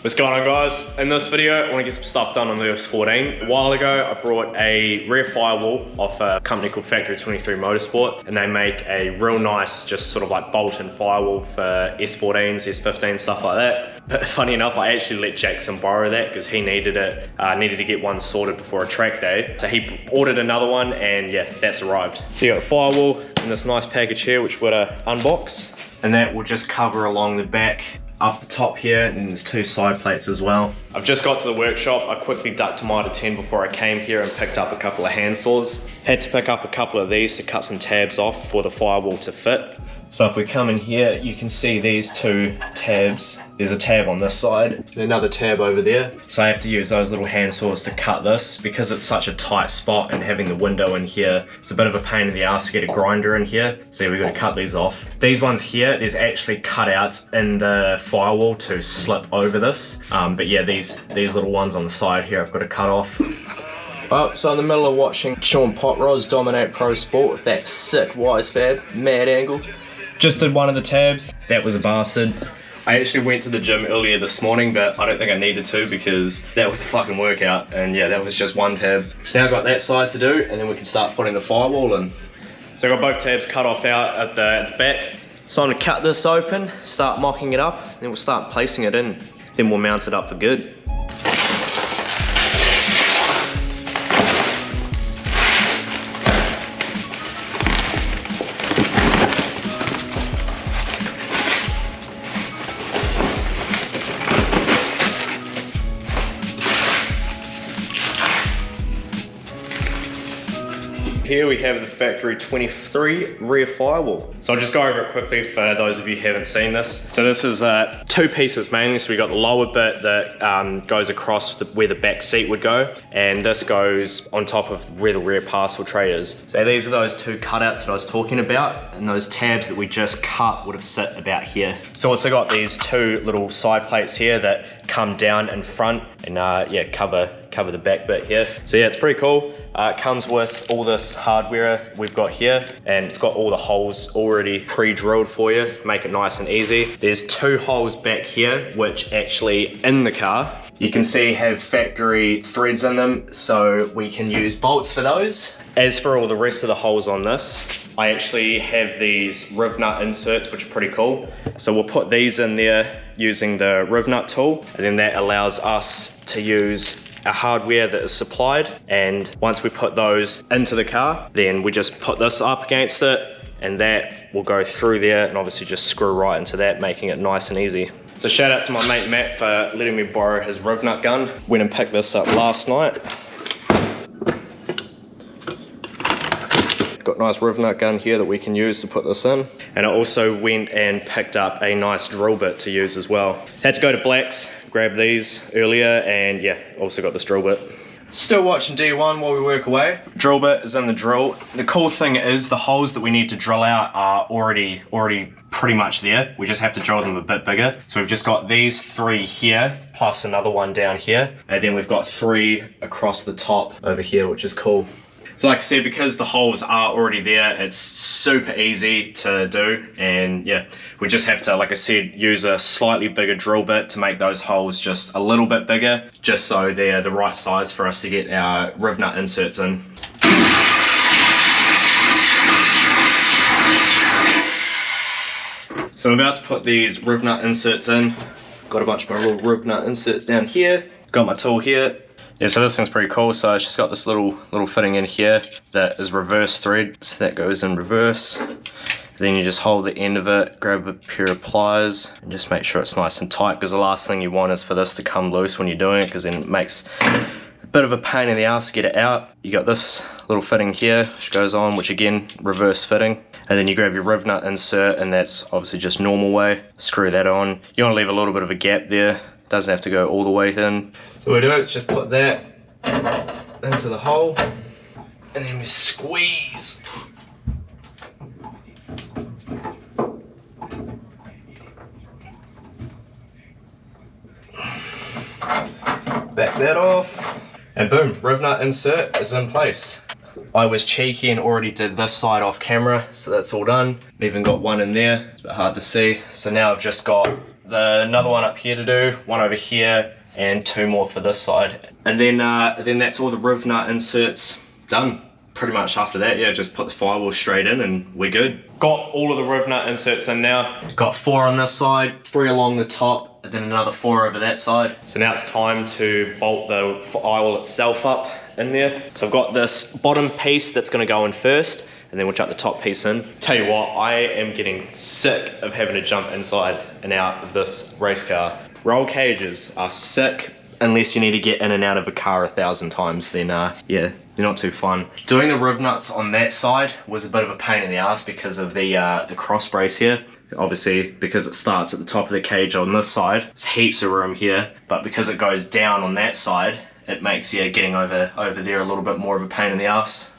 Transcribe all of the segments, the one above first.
What's going on, guys? In this video, I want to get some stuff done on the S14. A while ago, I brought a rear firewall off a company called Factory 23 Motorsport, and they make a real nice, just sort of like bolt-in firewall for S14s, S15s, stuff like that. But funny enough, I actually let Jackson borrow that because he needed it, needed to get one sorted before a track day. So he ordered another one, and yeah, that's arrived. So you got a firewall in this nice package here, which we're gonna unbox, and that will just cover along the back up the top here, and there's two side plates as well. I've just got to the workshop. I quickly ducked to Mitre 10 before I came here and picked up a couple of hand saws. Had to pick up a couple of these to cut some tabs off for the firewall to fit. So if we come in here, you can see these two tabs. There's a tab on this side and another tab over there. So I have to use those little hand saws to cut this because it's such a tight spot, and having the window in here, it's a bit of a pain in the ass to get a grinder in here. So yeah, we've got to cut these off. These ones here, there's actually cutouts in the firewall to slip over this. But yeah, these little ones on the side here, I've got to cut off. Well, so in the middle of watching Sean Potros dominate Pro Sport with that sick wise fab, mad angle. Just did one of the tabs. That was a bastard. I actually went to the gym earlier this morning, but I don't think I needed to because that was a fucking workout, and yeah, that was just one tab. So now I've got that side to do, and then we can start putting the firewall in. So I've got both tabs cut off out at the back. So I'm gonna cut this open, start mocking it up, and then we'll start placing it in. Then we'll mount it up for good. Here we have the Factory 23 rear firewall. So I'll just go over it quickly for those of you who haven't seen this. So this is two pieces mainly. So we got the lower bit that goes across where the back seat would go, and this goes on top of where the rear parcel tray is. So these are those two cutouts that I was talking about, and those tabs that we just cut would have sit about here. So also got these two little side plates here that come down in front and yeah, cover the back bit here. So yeah, it's pretty cool. It comes with all this hardware we've got here, and it's got all the holes already pre-drilled for you to make it nice and easy. There's two holes back here, which actually in the car, you can see have factory threads in them, so we can use bolts for those. As for all the rest of the holes on this, I actually have these rivnut inserts, which are pretty cool. So we'll put these in there using the rivnut tool, and then that allows us to use a hardware that is supplied, and once we put those into the car, then we just put this up against it, and that will go through there and obviously just screw right into that, making it nice and easy. So shout out to my mate Matt for letting me borrow his rivnut gun. Went and picked this up last night. Got a nice rivnut gun here that we can use to put this in. And I also went and picked up a nice drill bit to use as well. Had to go to Black's, grab these earlier, and yeah, also got this drill bit. Still watching D1 while we work away. Drill bit is in the drill. The cool thing is the holes that we need to drill out are already pretty much there. We just have to drill them a bit bigger. So we've just got these three here, plus another one down here. And then we've got three across the top over here, which is cool. So like I said, because the holes are already there, it's super easy to do, and yeah, we just have to, like I said, use a slightly bigger drill bit to make those holes just a little bit bigger, just so they're the right size for us to get our rivnut inserts in. So I'm about to put these rivnut inserts in. Got a bunch of my little rivnut inserts down here. Got my tool here. Yeah, so this thing's pretty cool. So it's just got this little fitting in here that is reverse thread, so that goes in reverse. Then you just hold the end of it, grab a pair of pliers, and just make sure it's nice and tight, because the last thing you want is for this to come loose when you're doing it, because then it makes a bit of a pain in the ass to get it out. You got this little fitting here, which goes on, which again, reverse fitting. And then you grab your rivnut insert, and that's obviously just normal way. Screw that on. You want to leave a little bit of a gap there. Doesn't have to go all the way in. So what we do is just put that into the hole, and then we squeeze. Back that off, and boom, rivnut insert is in place. I was cheeky and already did this side off camera, so that's all done. I've even got one in there, it's a bit hard to see. So now I've just got another one up here to do, one over here, and 2 more for this side. And then that's all the riv nut inserts done. Pretty much after that, yeah, just put the firewall straight in and we're good. Got all of the riv nut inserts in now. Got 4 on this side, 3 along the top, and then another 4 over that side. So now it's time to bolt the firewall itself up in there. So I've got this bottom piece that's gonna go in first, and then we'll chuck the top piece in. Tell you what, I am getting sick of having to jump inside and out of this race car. Roll cages are sick unless you need to get in and out of a car 1,000 times, then yeah, they're not too fun. Doing the riv nuts on that side was a bit of a pain in the ass because of the cross brace here. Obviously, because it starts at the top of the cage on this side, there's heaps of room here, but because it goes down on that side, it makes, yeah, getting over there a little bit more of a pain in the ass.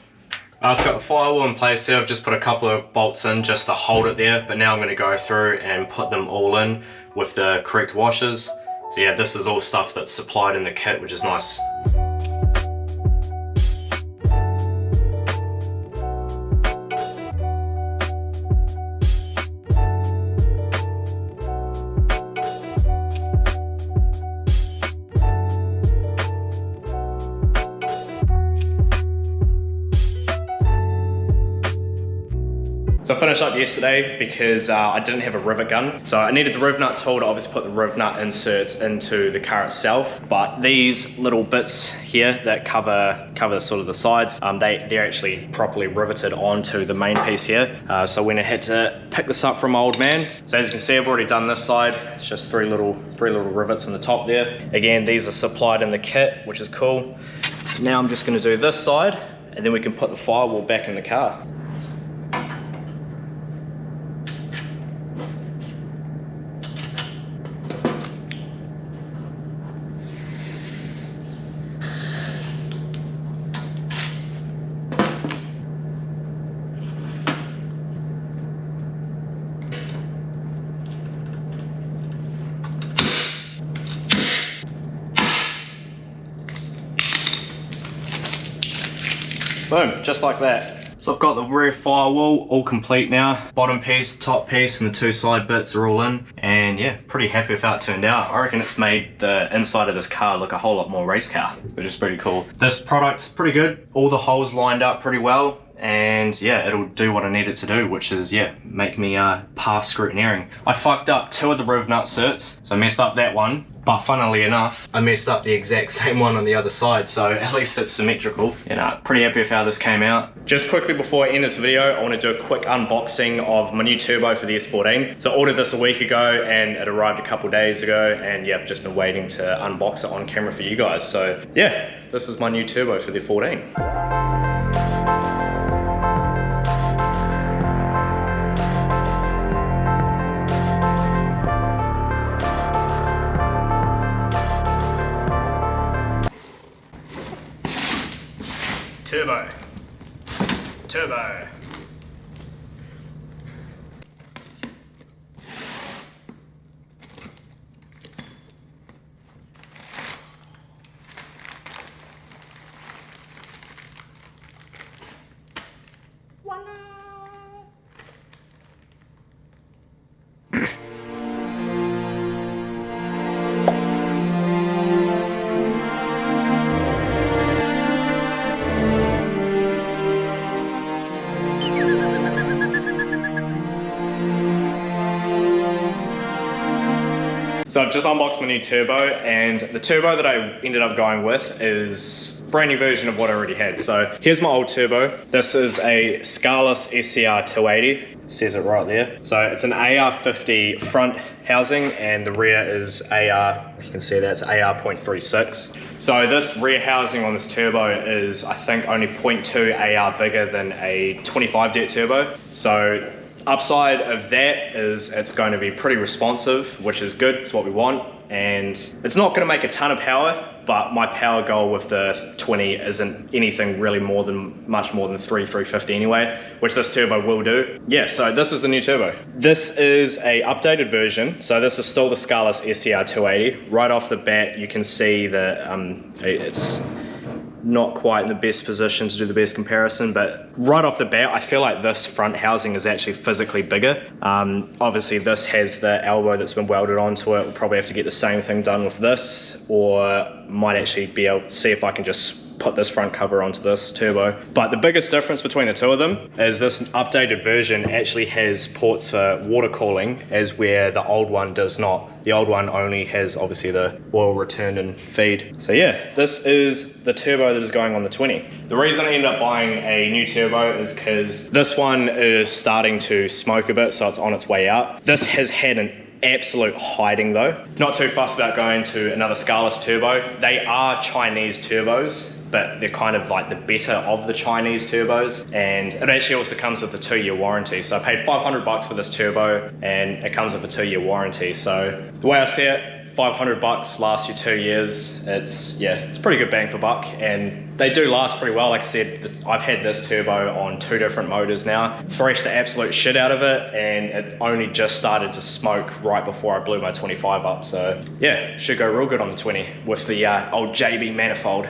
I've got the firewall in place here. I've just put a couple of bolts in just to hold it there, but now I'm going to go through and put them all in with the correct washers. So yeah, this is all stuff that's supplied in the kit, which is nice. So I finished up yesterday because I didn't have a rivet gun. So I needed the riv nut tool to obviously put the riv nut inserts into the car itself. But these little bits here that cover sort of the sides, they're actually properly riveted onto the main piece here. So when I had to pick this up from my old man, so as you can see, I've already done this side. It's just three little rivets on the top there. Again, these are supplied in the kit, which is cool. Now I'm just gonna do this side, and then we can put the firewall back in the car. Boom, just like that. So I've got the rear firewall all complete now. Bottom piece, top piece, and the 2 side bits are all in. And yeah, pretty happy with how it turned out. I reckon it's made the inside of this car look a whole lot more race car, which is pretty cool. This product's pretty good. All the holes lined up pretty well. And yeah, it'll do what I need it to do, which is, yeah, make me pass scrutineering. I fucked up 2 of the riv nut certs, so I messed up that one. But funnily enough, I messed up the exact same one on the other side, so at least it's symmetrical. And pretty happy with how this came out. Just quickly before I end this video, I want to do a quick unboxing of my new turbo for the S14. So I ordered this a week ago and it arrived a couple days ago, and yeah, I've just been waiting to unbox it on camera for you guys. So yeah, this is my new turbo for the 14. Turbo. Turbo. So I've just unboxed my new turbo, and the turbo that I ended up going with is a brand new version of what I already had. So here's my old turbo. This is a Scarless SCR 280. It says it right there. So it's an AR50 front housing, and the rear is AR, you can see that's AR.36. So this rear housing on this turbo is, I think, only 0.2 AR bigger than a 25 dirt turbo. So upside of that is it's going to be pretty responsive, which is good, it's what we want. And it's not going to make a ton of power, but my power goal with the 20 isn't anything really much more than 350 anyway, which this turbo will do. Yeah, so this is the new turbo. This is a updated version. So this is still the Scarless SCR 280. Right off the bat, you can see that not quite in the best position to do the best comparison, but right off the bat, I feel like this front housing is actually physically bigger. Obviously this has the elbow that's been welded onto it. We'll probably have to get the same thing done with this, or might actually be able to see if I can just put this front cover onto this turbo. But the biggest difference between the two of them is this updated version actually has ports for water cooling, as where the old one does not. The old one only has obviously the oil return and feed. So yeah, this is the turbo that is going on the 20. The reason I ended up buying a new turbo is because this one is starting to smoke a bit, so it's on its way out. This has had an absolute hiding though. Not too fussed about going to another Scarless turbo. They are Chinese turbos, but they're kind of like the better of the Chinese turbos, and it actually also comes with a 2-year warranty. So I paid 500 bucks for this turbo and it comes with a 2-year warranty. So the way I see it, 500 bucks lasts you 2 years. It's pretty good bang for buck, and they do last pretty well. Like I said, I've had this turbo on 2 different motors now, threshed the absolute shit out of it, and it only just started to smoke right before I blew my 25 up. So yeah, should go real good on the 20 with the old JB manifold.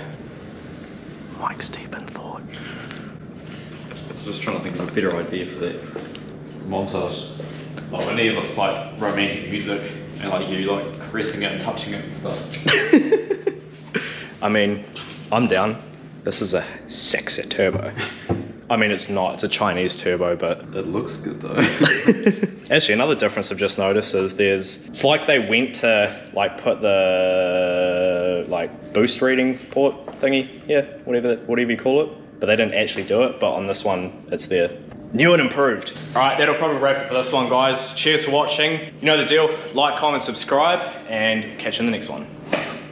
Mike's deep in thought. I was just trying to think of a better idea for that montage. Like we need this like romantic music and like you like caressing it and touching it and stuff. I mean, I'm down. This is a sexy turbo. I mean, it's not, it's a Chinese turbo, but it looks good though. Actually, another difference I've just noticed is it's like they went to like put the like boost reading port thingy, yeah, whatever you call it, but they didn't actually do it, but on this one, it's there. New and improved. All right, that'll probably wrap it for this one, guys. Cheers for watching. You know the deal, like, comment, subscribe, and catch you in the next one.